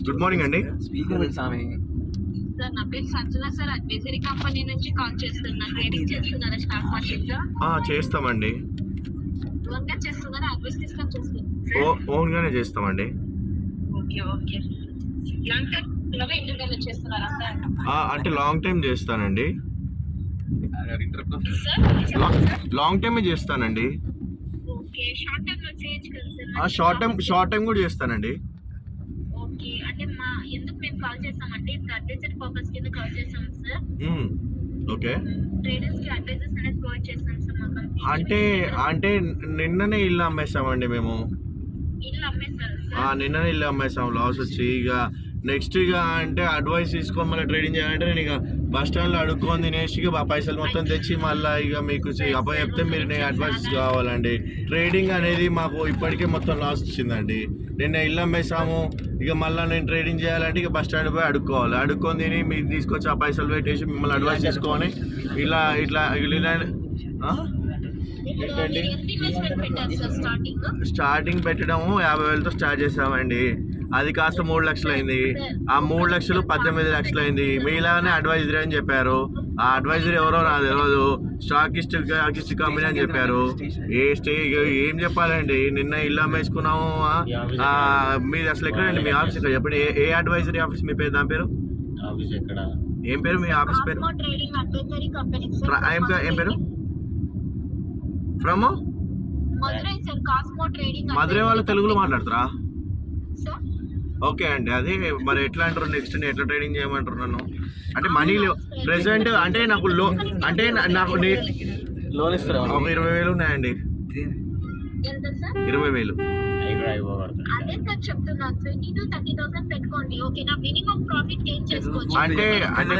Good morning అండి. Sir నా పేరు సంజన సార్, అడ్వైజరీ కంపెనీ నుంచి కాల్ చేస్తున్నా. ట్రేడింగ్ చేస్తున్నారా స్టాక్ మార్కెట్ లో? చేస్తామండి. ఓన్ గా చేస్తున్నారా? అడ్వైస్ తీసుకొని చేస్తున్నారా? ఓన్ గానే చేస్తామండి. Okay okay. లాంగ్ టర్మ్ ఇంటర్వ్యూలో చేస్తున్నారా సార్? అంటే లాంగ్ టైం చేస్తానండి. సార్ లాంగ్ టైమే చేస్తానండి. ఓకే, షార్ట్ టర్మ్ లో చేయొచ్చు కదా సార్? షార్ట్ టైం కూడా చేస్తానండి. ఓకే, అంటే ఎందుకు మేము కాల్ చేస్తామంటే ఇప్పుడు అడ్వైజరీ పర్పస్ కింద కాల్ చేస్తాం సార్. ఓకే. ట్రేడర్స్ కి అడ్వైజెస్ అనేది ప్రొవైడ్ చేస్తాం సార్. మా అంటే నిన్ననే ఇల్లు అమ్మేసామండి మేము. ఇల్లు అమ్మేస్తారు సార్? నిన్ననే ఇల్లు అమ్మేసాం లాస్ వచ్చి. ఇక నెక్స్ట్ అంటే అడ్వైస్ తీసుకొని మళ్ళీ ట్రేడింగ్ చేయాలంటే నేను ఇక బస్ స్టాండ్లో అడుక్కొని తినేసి ఇక పైసలు మొత్తం తెచ్చి మళ్ళీ ఇక మీకు అబ్బాయి చెప్తే మీరు నేను అడ్వైస్ కావాలండి. ట్రేడింగ్ అనేది మాకు ఇప్పటికే మొత్తం లాస్ వచ్చిందండి. నిన్న ఇల్లు అమ్మేసాము. ఇక మళ్ళీ నేను ట్రేడింగ్ చేయాలంటే ఇక బస్ స్టాండ్ పోయి అడుక్కోవాలి. అడుక్కొని తిని మీకు తీసుకొచ్చి ఆ పైసలు పెట్టేసి మిమ్మల్ని అడ్వైస్ తీసుకొని ఇట్లా స్టార్టింగ్ పెట్టడము 50,000తో స్టార్ట్ చేసామండి. అది కాస్త 3 లక్షలు అయింది. ఆ 3 లక్షలు 18 లక్షలు అయింది. మీలాగానే అడ్వైజరీ అని చెప్పారు. ఆ అడ్వైజరీ ఎవరో నాకు తెలియదు. స్టాకిస్ట్ కంపెనీ అని చెప్పారు. ఏం చెప్పాలండి, నిన్న ఇల్లు అమ్మేసుకున్నాము. మీది అసలు ఎక్కడండి మీ ఆఫీస్? ఇక్కడ చెప్పండి. ఏ అడ్వైజరీ ఆఫీస్ మీ పేరు? దాని పేరు ఏం పేరు? మీ ఆఫీస్ పేరు ఏం పేరు? ఫ్రమ్ మధురై వాళ్ళు తెలుగులో మాట్లాడతారా? ఓకే అండి. అది మరి ఎట్లా అంటారు? నెక్స్ట్ ఎట్లా ట్రేడింగ్ చేయమంటారు నన్ను? అంటే మనీ ప్రెసెంట్ అంటే నాకు నాకు లోన్ ఇస్తారా? ఒక 20,000 ఉన్నాయండి. 20,000. అదే సార్ చెప్తున్నా, 20,000 to 30,000 పెట్టుకోండి. ఓకేనా? మినిమం ప్రాఫిట్ గెయిన్ చేసుకోవచ్చు. అంటే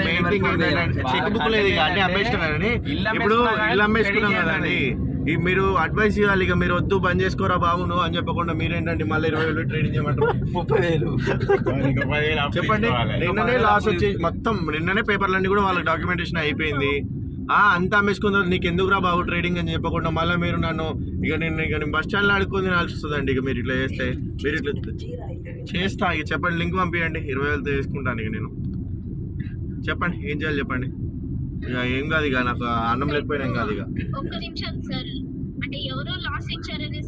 మెయిన్ థింగ్ ఏంటంటే చెక్ బుక్ లేదు. ఇక అన్ని అమ్మేసుకున్నారని ఇప్పుడు ఇల్లు అమ్మేసుకున్నాం కదండి. మీరు అడ్వైస్ ఇవ్వాలి. ఇక మీరు వద్దు బంద్ చేసుకోరా బాబు నువ్వు అని చెప్పకుండా మీరేంటండి మళ్ళీ 20,000 ట్రేడింగ్ చేయమంటారు? 30,000 చెప్పండి. నిన్ననే లాస్ వచ్చి మొత్తం నిన్ననే పేపర్లన్నీ కూడా వాళ్ళకి డాక్యుమెంటేషన్ అయిపోయింది. అంతా అమ్మేసుకుందాం నీకు ఎందుకురా బాబు ట్రేడింగ్ అని చెప్పకుండా మళ్ళీ మీరు నన్ను ఇక నేను బస్ స్టాండ్లో అడుక్కొని తినాల్సి వస్తుందండి. ఇక మీరు ఇట్లా చేస్తే మీరు ఇట్లా చేస్తా. ఇక చెప్పండి, లింక్ పంపించండి. 20,000తో వేసుకుంటాను. ఇక నేను చెప్పండి ఏం చేయాలి చెప్పండి. ఇక ఏం కాదు, ఇక నాకు అన్నం లేకపోయినా ఏం కాదు. ఇక ఒక్క నిమిషం సార్, అంటే ఎవరో లాస్ ఇచ్చారని